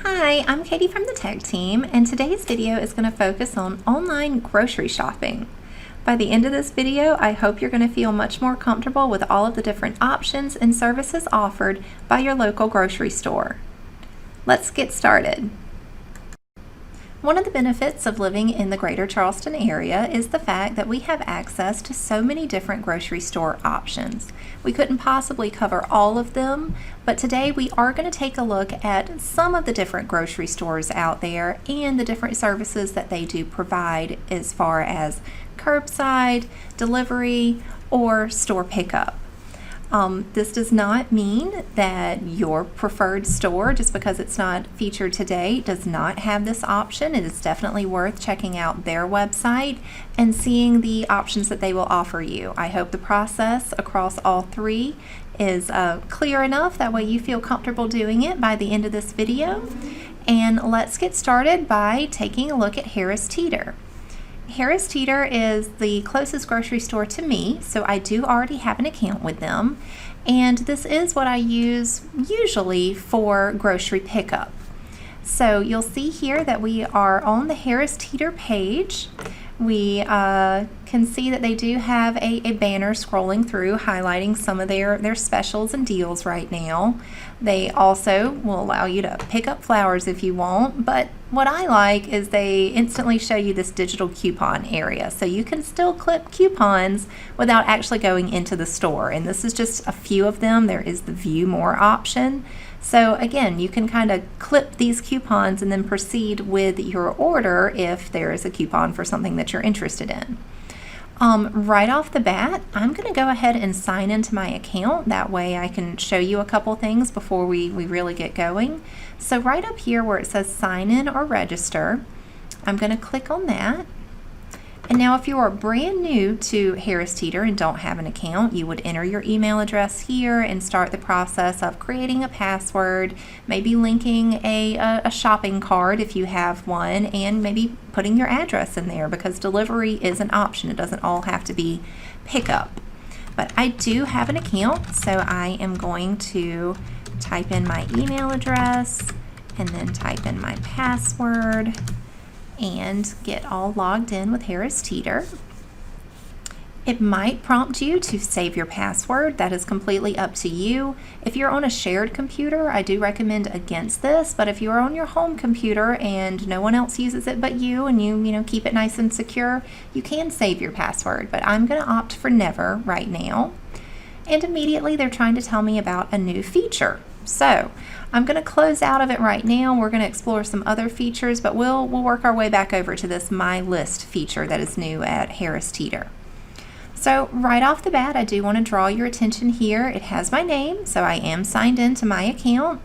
Hi, I'm Katie from the Tech Team, and today's video is going to focus on online grocery shopping. By the end of this video, I hope you're going to feel much more comfortable with all of the different options and services offered by your local grocery store. Let's get started. One of the benefits of living in the greater Charleston area is the fact that we have access to so many different grocery store options. We couldn't possibly cover all of them, but today we are going to take a look at some of the different grocery stores out there and the different services that they do provide as far as curbside, delivery, or store pickup. This does not mean that your preferred store, just because it's not featured today, does not have this option. It is definitely worth checking out their website and seeing the options that they will offer you. I hope the process across all three is clear enough, that way you feel comfortable doing it by the end of this video. And let's get started by taking a look at Harris Teeter. Harris Teeter is the closest grocery store to me, so I do already have an account with them, and this is what I use usually for grocery pickup. So you'll see here that we are on the Harris Teeter page. We can see that they do have a banner scrolling through highlighting some of their specials and deals right now. They also will allow you to pick up flowers if you want, but what I like is they instantly show you this digital coupon area, so you can still clip coupons without actually going into the store, and this is just a few of them. There is the view more option. So again, you can kind of clip these coupons and then proceed with your order if there is a coupon for something that you're interested in. Right off the bat, I'm going to go ahead and sign into my account. That way I can show you a couple things before we really get going. So right up here where it says sign in or register, I'm going to click on that. And now if you are brand new to Harris Teeter and don't have an account, you would enter your email address here and start the process of creating a password, maybe linking a shopping cart if you have one, and maybe putting your address in there, because delivery is an option. It doesn't all have to be pickup. But I do have an account, so I am going to type in my email address and then type in my password and get all logged in with Harris Teeter. It might prompt you to save your password. That is completely up to you. If you're on a shared computer, I do recommend against this, but if you're on your home computer and no one else uses it but you, and you keep it nice and secure, you can save your password, but I'm going to opt for never right now. And immediately they're trying to tell me about a new feature. So I'm going to close out of it right now. We're going to explore some other features, but we'll work our way back over to this My List feature that is new at Harris Teeter. So right off the bat, I do want to draw your attention here. It has my name, so I am signed into my account.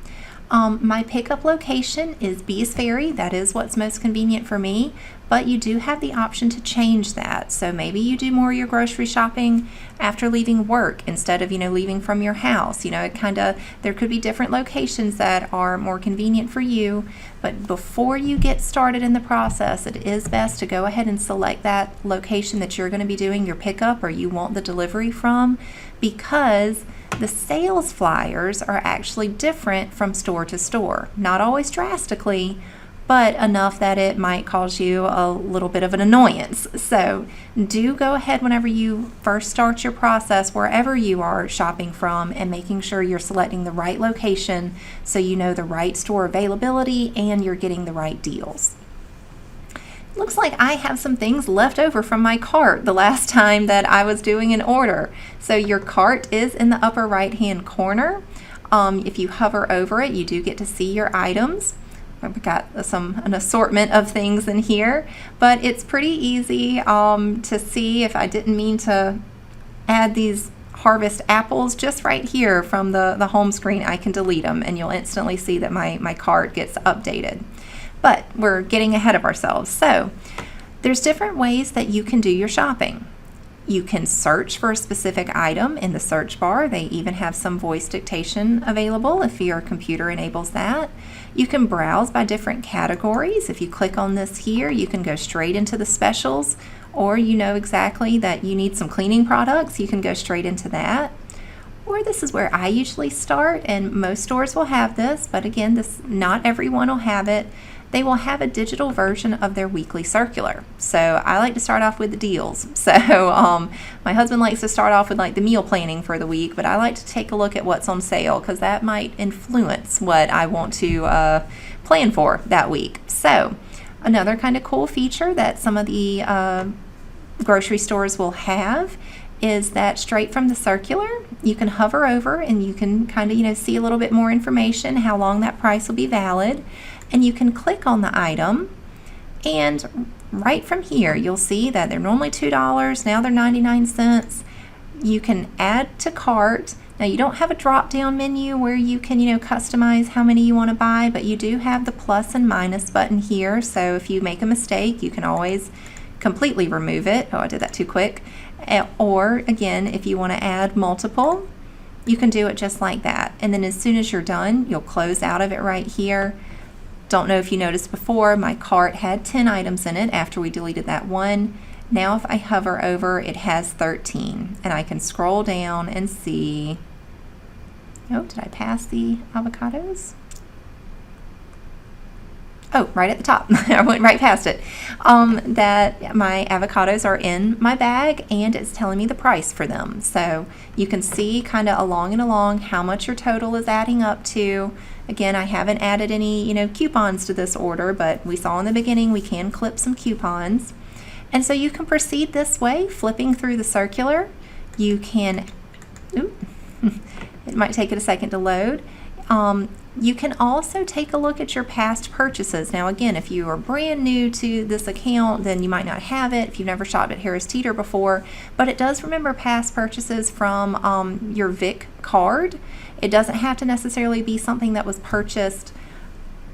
My pickup location is Bees Ferry. That is what's most convenient for me, but you do have the option to change that. So maybe you do more of your grocery shopping after leaving work instead of, leaving from your house. There could be different locations that are more convenient for you, but before you get started in the process, it is best to go ahead and select that location that you're going to be doing your pickup or you want the delivery from, because the sales flyers are actually different from store to store. Not always drastically, but enough that it might cause you a little bit of an annoyance. So do go ahead whenever you first start your process, wherever you are shopping from, and making sure you're selecting the right location so you know the right store availability and you're getting the right deals. Looks like I have some things left over from my cart the last time that I was doing an order. So your cart is in the upper right hand corner. If you hover over it, you do get to see your items. I've got an assortment of things in here, but it's pretty easy to see. If I didn't mean to add these harvest apples, just right here from the home screen, I can delete them and you'll instantly see that my cart gets updated. But we're getting ahead of ourselves. So there's different ways that you can do your shopping. You can search for a specific item in the search bar. They even have some voice dictation available if your computer enables that. You can browse by different categories. If you click on this here, you can go straight into the specials, or exactly that you need some cleaning products, you can go straight into that. or this is where I usually start, and most stores will have this, but again, not everyone will have it. They will have a digital version of their weekly circular. So I like to start off with the deals. So my husband likes to start off with like the meal planning for the week, but I like to take a look at what's on sale because that might influence what I want to plan for that week. So another kind of cool feature that some of the grocery stores will have is that straight from the circular, you can hover over and you can kind of, see a little bit more information, how long that price will be valid. And you can click on the item, and right from here you'll see that they're normally $2, now they're 99 cents. You can add to cart. Now you don't have a drop down menu where you can customize how many you want to buy, but you do have the plus and minus button here, so if you make a mistake you can always completely remove it. Oh, I did that too quick. Or again, if you want to add multiple, you can do it just like that, and then as soon as you're done you'll close out of it right here. Don't know if you noticed before, my cart had 10 items in it after we deleted that one. Now if I hover over, it has 13, and I can scroll down and see, oh, did I pass the avocados? Oh, right at the top. I went right past it. That my avocados are in my bag and it's telling me the price for them. So you can see kind of along and along how much your total is adding up to. Again, I haven't added any, coupons to this order, but we saw in the beginning we can clip some coupons. And so you can proceed this way, flipping through the circular. You can, it might take it a second to load. You can also take a look at your past purchases. Now again, if you are brand new to this account, then you might not have it if you've never shopped at Harris Teeter before, but it does remember past purchases from your VIC card. It doesn't have to necessarily be something that was purchased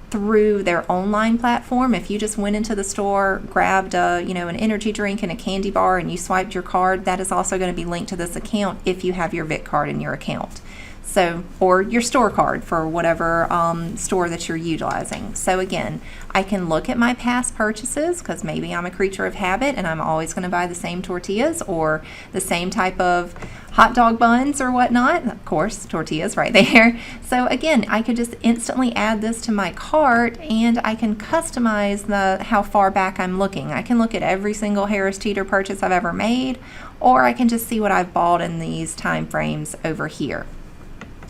through their online platform. If you just went into the store, grabbed an energy drink and a candy bar and you swiped your card, that is also going to be linked to this account if you have your VIC card in your account. So, or your store card for whatever store that you're utilizing. So again, I can look at my past purchases because maybe I'm a creature of habit and I'm always going to buy the same tortillas or the same type of hot dog buns or whatnot. Of course, tortillas right there. So again, I could just instantly add this to my cart and I can customize how far back I'm looking. I can look at every single Harris Teeter purchase I've ever made, or I can just see what I've bought in these time frames over here.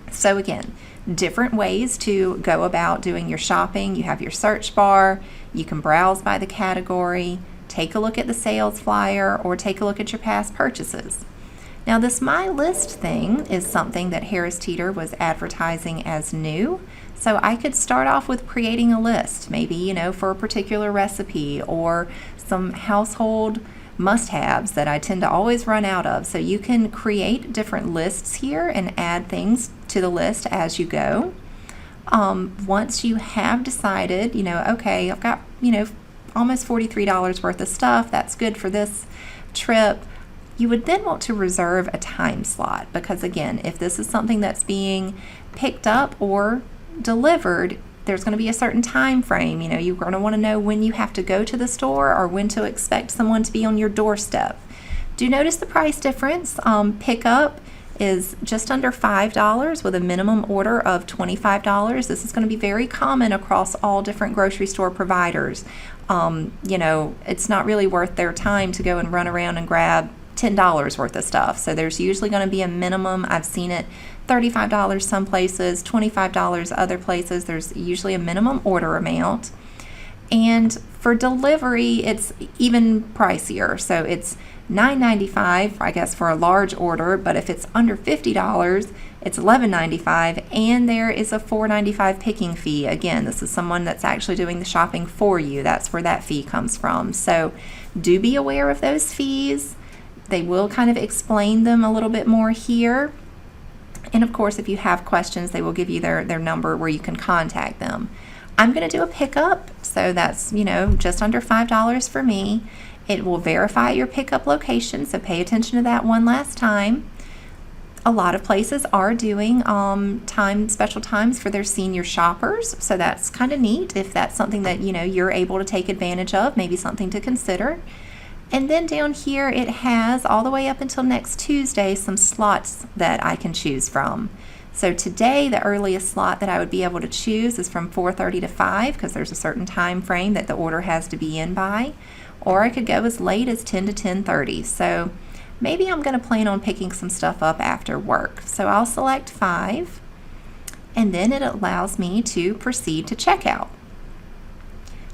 So again, different ways to go about doing your shopping. You have your search bar, you can browse by the category, take a look at the sales flyer, or take a look at your past purchases. Now this My List thing is something that Harris Teeter was advertising as new. So I could start off with creating a list, maybe, for a particular recipe or some household must-haves that I tend to always run out of. So you can create different lists here and add things to the list as you go. Once you have decided, okay, I've got, almost $43 worth of stuff, that's good for this trip, you would then want to reserve a time slot because again, if this is something that's being picked up or delivered, there's going to be a certain time frame. You're going to want to know when you have to go to the store or when to expect someone to be on your doorstep. Do notice the price difference. Pickup is just under $5 with a minimum order of $25. This is going to be very common across all different grocery store providers. It's not really worth their time to go and run around and grab $10 worth of stuff. So there's usually going to be a minimum. I've seen it $35 some places, $25 other places. There's usually a minimum order amount. And for delivery, it's even pricier. So it's $9.95, I guess, for a large order, but if it's under $50, it's $11.95, and there is a $4.95 picking fee. Again, this is someone that's actually doing the shopping for you. That's where that fee comes from. So do be aware of those fees. They will kind of explain them a little bit more here. And of course, if you have questions, they will give you their number where you can contact them. I'm going to do a pickup, so that's, just under $5 for me. It will verify your pickup location, so pay attention to that one last time. A lot of places are doing special times for their senior shoppers, so that's kind of neat if that's something that you're able to take advantage of, maybe something to consider. And then down here it has all the way up until next Tuesday some slots that I can choose from. So today the earliest slot that I would be able to choose is from 4:30 to 5 because there's a certain time frame that the order has to be in by. Or I could go as late as 10 to 10:30. So maybe I'm going to plan on picking some stuff up after work. So I'll select 5 and then it allows me to proceed to checkout.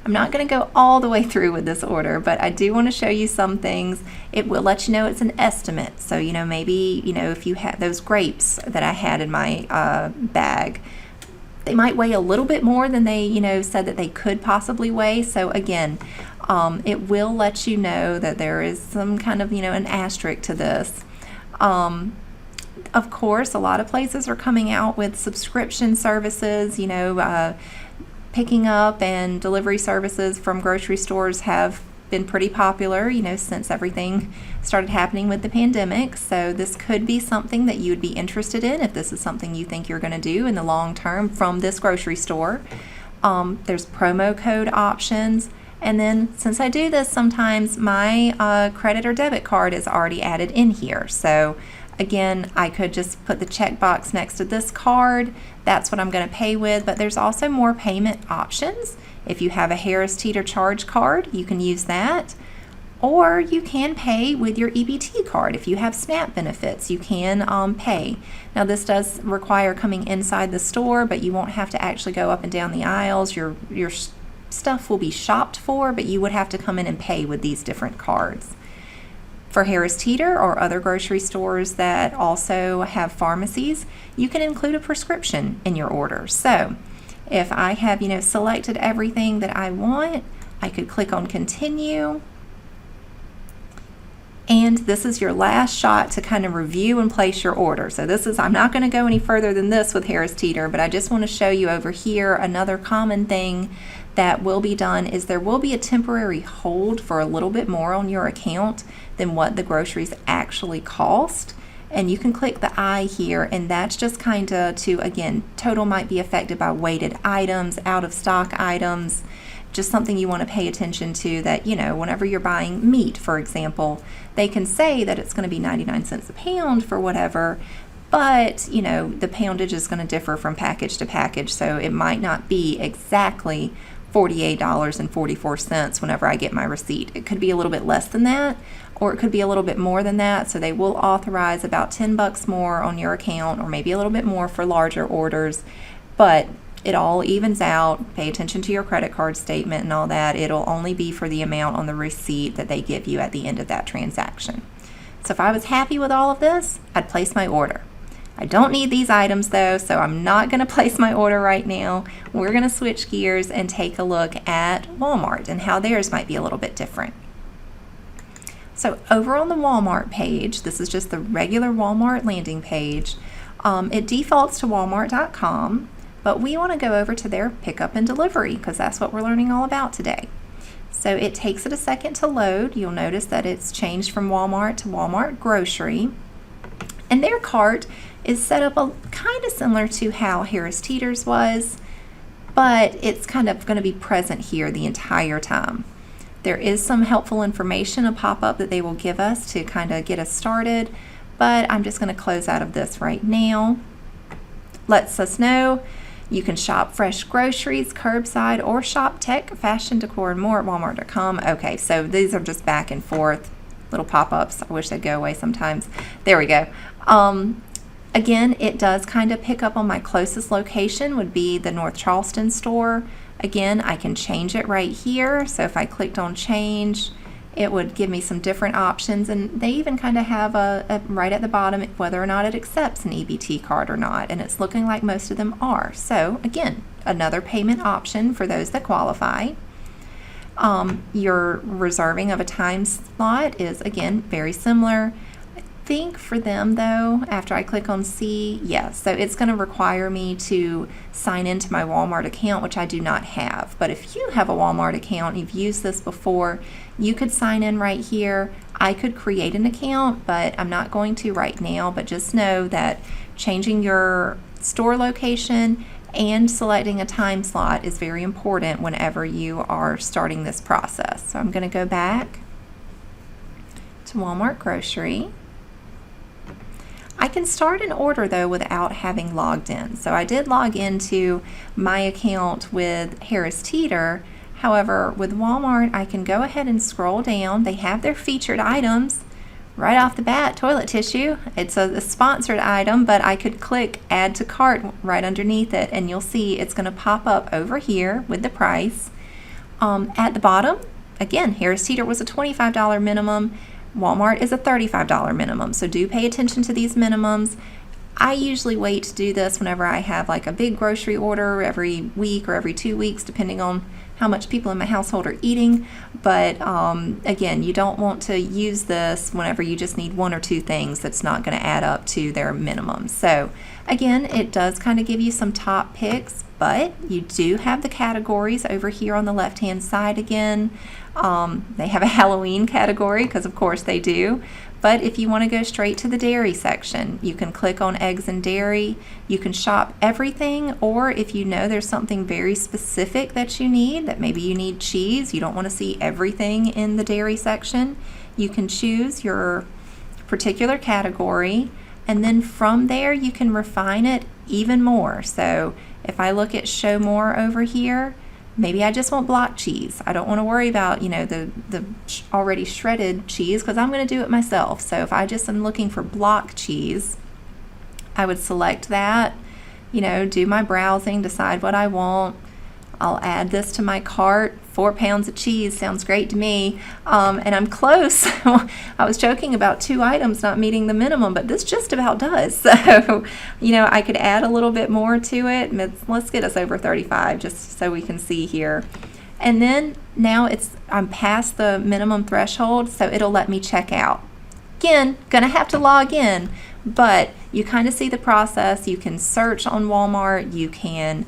I'm not going to go all the way through with this order, but I do want to show you some things. It will let you know it's an estimate. So, maybe, if you had those grapes that I had in my bag, they might weigh a little bit more than they, said that they could possibly weigh. So again, it will let you know that there is some kind of, an asterisk to this. Of course, a lot of places are coming out with subscription services, picking up and delivery services from grocery stores have been pretty popular, since everything started happening with the pandemic. So this could be something that you would be interested in if this is something you think you're going to do in the long term from this grocery store. There's promo code options. And then since I do this sometimes, my credit or debit card is already added in here. So again, I could just put the checkbox next to this card. That's what I'm going to pay with, but there's also more payment options. If you have a Harris Teeter charge card, you can use that. Or you can pay with your EBT card. If you have SNAP benefits, you can pay. Now this does require coming inside the store, but you won't have to actually go up and down the aisles. Your stuff will be shopped for, but you would have to come in and pay with these different cards. For Harris Teeter or other grocery stores that also have pharmacies, you can include a prescription in your order. So if I have, selected everything that I want, I could click on continue. And this is your last shot to kind of review and place your order. So I'm not going to go any further than this with Harris Teeter, but I just want to show you over here another common thing that will be done is there will be a temporary hold for a little bit more on your account than what the groceries actually cost. And you can click the I here, and that's just kind of to, again, total might be affected by weighted items, out of stock items, just something you want to pay attention to that, whenever you're buying meat, for example, they can say that it's going to be 99 cents a pound for whatever, but, the poundage is going to differ from package to package, so it might not be exactly $48.44 whenever I get my receipt. It could be a little bit less than that, or it could be a little bit more than that, so they will authorize about $10 more on your account, or maybe a little bit more for larger orders, but it all evens out. Pay attention to your credit card statement and all that. It'll only be for the amount on the receipt that they give you at the end of that transaction. So if I was happy with all of this, I'd place my order. I don't need these items though, so I'm not going to place my order right now. We're going to switch gears and take a look at Walmart and how theirs might be a little bit different. So over on the Walmart page, this is just the regular Walmart landing page. It defaults to walmart.com, but we want to go over to their pickup and delivery because that's what we're learning all about today. So it takes it a second to load. You'll notice that it's changed from Walmart to Walmart Grocery. And their cart is set up kind of similar to how Harris Teeter's was, but it's kind of going to be present here the entire time. There is some helpful information, a pop-up that they will give us to kind of get us started, but I'm just going to close out of this right now. Lets us know you can shop fresh groceries, curbside, or shop tech, fashion, decor, and more at walmart.com. Okay, so these are just back and forth little pop-ups. I wish they'd go away sometimes. There we go. Again, it does kind of pick up on my closest location would be the North Charleston store. Again, I can change it right here. So if I clicked on change, it would give me some different options, and they even kind of have a right at the bottom whether or not it accepts an EBT card or not, and it's looking like most of them are. So again, another payment option for those that qualify. Your reserving of a time slot is again very similar. I think for them though, after I click on C, yes, so it's going to require me to sign into my Walmart account, which I do not have. But if you have a Walmart account, you've used this before, you could sign in right here. I could create an account, but I'm not going to right now. But just know that changing your store location and selecting a time slot is very important whenever you are starting this process. So I'm going to go back. to Walmart Grocery. I can start an order though without having logged in. So I did log into my account with Harris Teeter. However, with Walmart, I can go ahead and scroll down. They have their featured items right off the bat. Toilet tissue. It's a sponsored item, but I could click add to cart right underneath it, and you'll see it's going to pop up over here with the price. At the bottom, again, Harris Teeter was a $25 minimum. Walmart is a $35 minimum, so do pay attention to these minimums. I usually wait to do this whenever I have like a big grocery order every week or every 2 weeks, depending on how much people in my household are eating. But again, you don't want to use this whenever you just need 1 or 2 things that's not going to add up to their minimum. So again, it does kind of give you some top picks, but you do have the categories over here on the left hand side again. They have a Halloween category because of course they do. But if you want to go straight to the dairy section, you can click on eggs and dairy. You can shop everything, or if you know there's something very specific that you need, that maybe you need cheese, you don't want to see everything in the dairy section, you can choose your particular category, and then from there you can refine it even more. So if I look at show more over here, maybe I just want block cheese. I don't want to worry about, the already shredded cheese because I'm going to do it myself. So if I just am looking for block cheese, I would select that, do my browsing, decide what I want. I'll add this to my cart. 4 pounds of cheese sounds great to me. And I'm close. I was joking about 2 items not meeting the minimum, but this just about does. So, I could add a little bit more to it. Let's get us over 35 just so we can see here. And then now I'm past the minimum threshold, so it'll let me check out. Again, gonna have to log in, but you kind of see the process. You can search on Walmart, you can,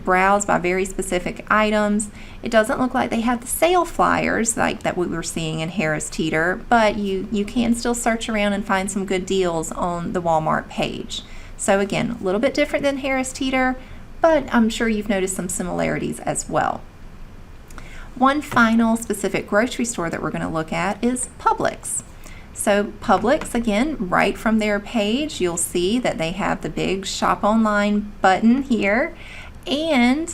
browse by very specific items. It doesn't look like they have the sale flyers like that we were seeing in Harris Teeter, but you can still search around and find some good deals on the Walmart page. So again, a little bit different than Harris Teeter, but I'm sure you've noticed some similarities as well. One final specific grocery store that we're going to look at is Publix. So Publix, again, right from their page, you'll see that they have the big shop online button here. And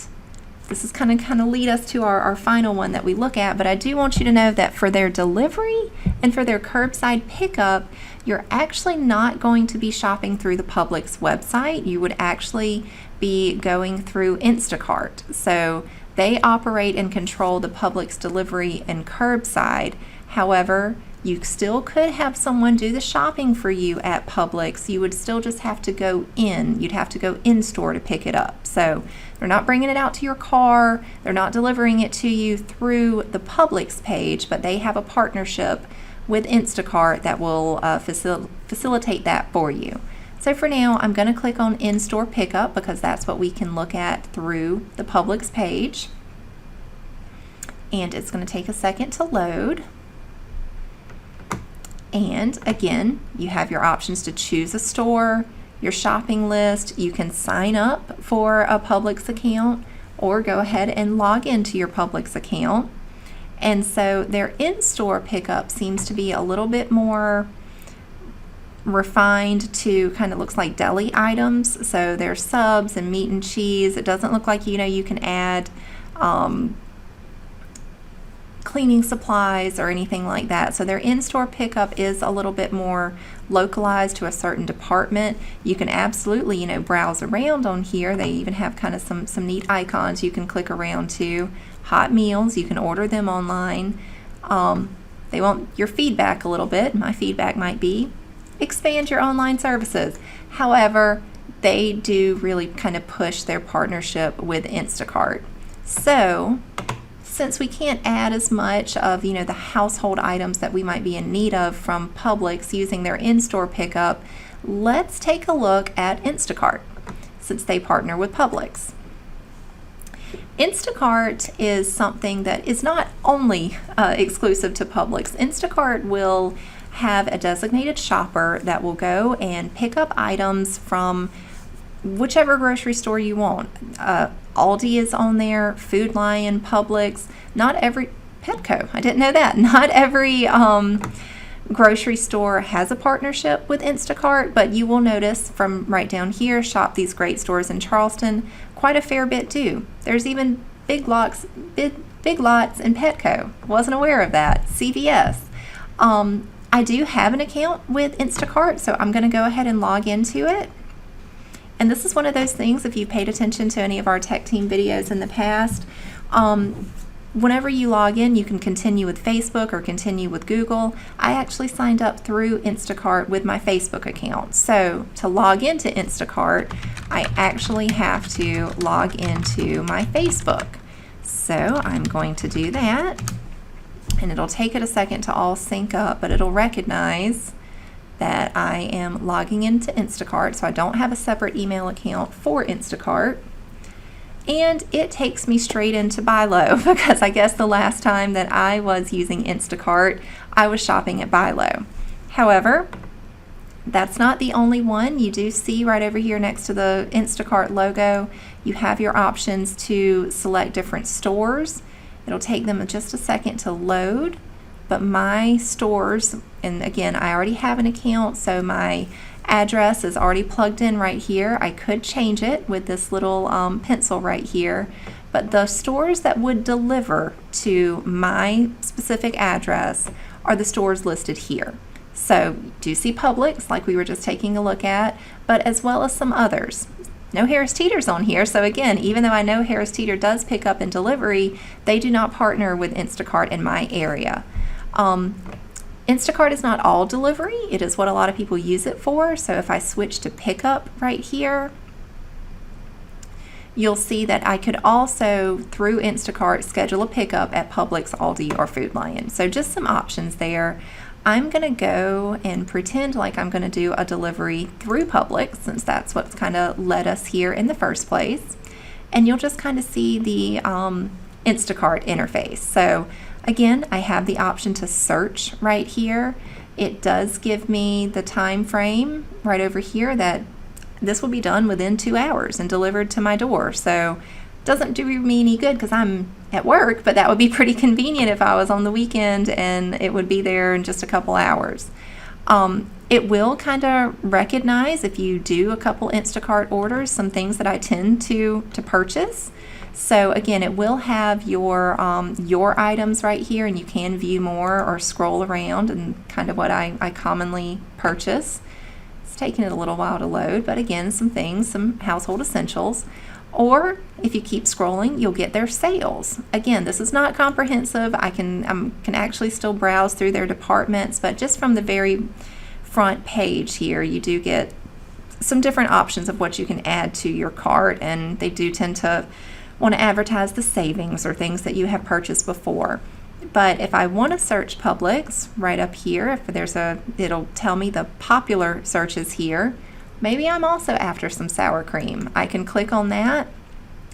this is kind of lead us to our final one that we look at, but I do want you to know that for their delivery and for their curbside pickup, you're actually not going to be shopping through the Publix website. You would actually be going through Instacart. So they operate and control the Publix delivery and curbside. However, you still could have someone do the shopping for you at Publix. You would still just have to go in. You'd have to go in store to pick it up. So they're not bringing it out to your car. They're not delivering it to you through the Publix page, but they have a partnership with Instacart that will facilitate that for you. So for now, I'm going to click on in-store pickup because that's what we can look at through the Publix page. And it's going to take a second to load. And again, you have your options to choose a store, your shopping list. You can sign up for a Publix account or go ahead and log into your Publix account. And so their in-store pickup seems to be a little bit more refined to kind of looks like deli items. So there's subs and meat and cheese. It doesn't look like, you can add cleaning supplies or anything like that. So their in-store pickup is a little bit more localized to a certain department. You can absolutely, browse around on here. They even have kind of some neat icons you can click around to. Hot meals, you can order them online. They want your feedback a little bit. My feedback might be expand your online services. However, they do really kind of push their partnership with Instacart. So since we can't add as much of the household items that we might be in need of from Publix using their in-store pickup, let's take a look at Instacart since they partner with Publix. Instacart is something that is not only exclusive to Publix. Instacart will have a designated shopper that will go and pick up items from whichever grocery store you want. Aldi is on there, Food Lion, Publix, not every Petco. I didn't know that. Not every grocery store has a partnership with Instacart, but you will notice from right down here, Shop These Great Stores in Charleston, quite a fair bit do. There's even Big Lots in Petco. Wasn't aware of that. CVS. I do have an account with Instacart, so I'm going to go ahead and log into it. And this is one of those things, if you've paid attention to any of our Tech Team videos in the past, whenever you log in, you can continue with Facebook or continue with Google. I actually signed up through Instacart with my Facebook account. So to log into Instacart, I actually have to log into my Facebook. So I'm going to do that. And it'll take it a second to all sync up, but it'll recognize that I am logging into Instacart, so I don't have a separate email account for Instacart. And it takes me straight into Buy Low, because I guess the last time that I was using Instacart, I was shopping at Buy Low. However, that's not the only one. You do see right over here next to the Instacart logo, you have your options to select different stores. It'll take them just a second to load, but my stores, and again, I already have an account, so my address is already plugged in right here. I could change it with this little pencil right here, but the stores that would deliver to my specific address are the stores listed here. So you do see Publix, like we were just taking a look at, but as well as some others. No Harris Teeter's on here, so again, even though I know Harris Teeter does pick up and delivery, they do not partner with Instacart in my area. Instacart is not all delivery. It is what a lot of people use it for. So if I switch to pickup right here, you'll see that I could also, through Instacart, schedule a pickup at Publix, Aldi, or Food Lion. So just some options there. I'm going to go and pretend like I'm going to do a delivery through Publix, since that's what's kind of led us here in the first place. And you'll just kind of see the Instacart interface. So again, I have the option to search right here. It does give me the time frame right over here that this will be done within 2 hours and delivered to my door. So it doesn't do me any good because I'm at work, but that would be pretty convenient if I was on the weekend and it would be there in just a couple hours. It will kind of recognize, if you do a couple Instacart orders, some things that I tend to purchase. So again, it will have your items right here, and you can view more or scroll around and kind of what I commonly purchase. It's taking it a little while to load, but again, some things, some household essentials. Or if you keep scrolling, you'll get their sales. Again, this is not comprehensive. I can actually still browse through their departments, but just from the very front page here, you do get some different options of what you can add to your cart, and they do tend to want to advertise the savings or things that you have purchased before. But if I want to search Publix right up here, if it'll tell me the popular searches here. Maybe I'm also after some sour cream. I can click on that,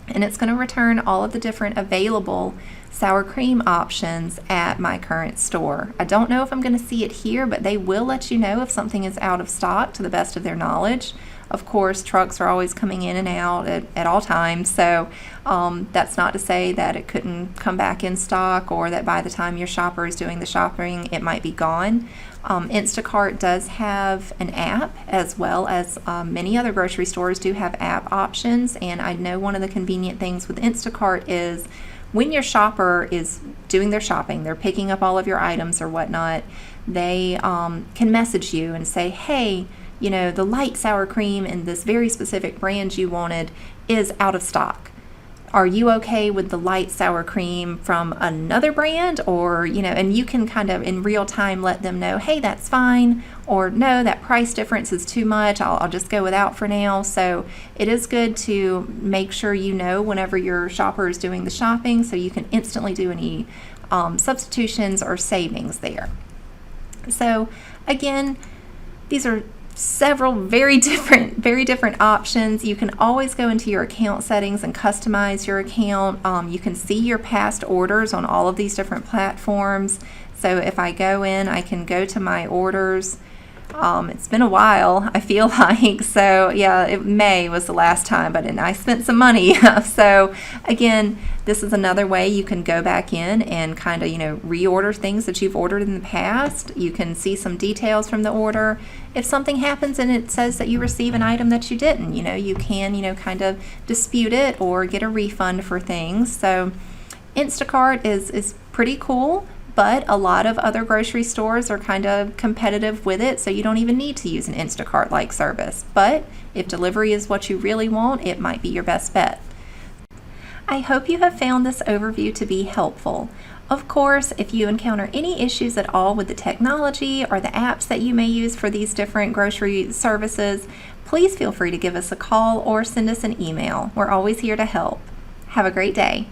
and it's going to return all of the different available sour cream options at my current store. I don't know if I'm going to see it here, but they will let you know if something is out of stock to the best of their knowledge. Of course, trucks are always coming in and out at all times, so that's not to say that it couldn't come back in stock, or that by the time your shopper is doing the shopping, it might be gone. Instacart does have an app, as well as many other grocery stores do have app options, and I know one of the convenient things with Instacart is when your shopper is doing their shopping, they're picking up all of your items or whatnot, they can message you and say, hey, you know, the light sour cream in this very specific brand you wanted is out of stock. Are you okay with the light sour cream from another brand? Or, you know, and you can kind of in real time let them know, hey, that's fine, or no, that price difference is too much, I'll just go without for now. So it is good to make sure you know whenever your shopper is doing the shopping, so you can instantly do any substitutions or savings there. So again, these are several very different options. You can always go into your account settings and customize your account. You can see your past orders on all of these different platforms. So if I go in, I can go to my orders It's been a while, I feel like. So yeah, May was the last time, but I spent some money. So again, this is another way you can go back in and kind of, reorder things that you've ordered in the past. You can see some details from the order. If something happens and it says that you receive an item that you didn't, you can, kind of dispute it or get a refund for things. So Instacart is pretty cool, but a lot of other grocery stores are kind of competitive with it, so you don't even need to use an Instacart-like service. But if delivery is what you really want, it might be your best bet. I hope you have found this overview to be helpful. Of course, if you encounter any issues at all with the technology or the apps that you may use for these different grocery services, please feel free to give us a call or send us an email. We're always here to help. Have a great day.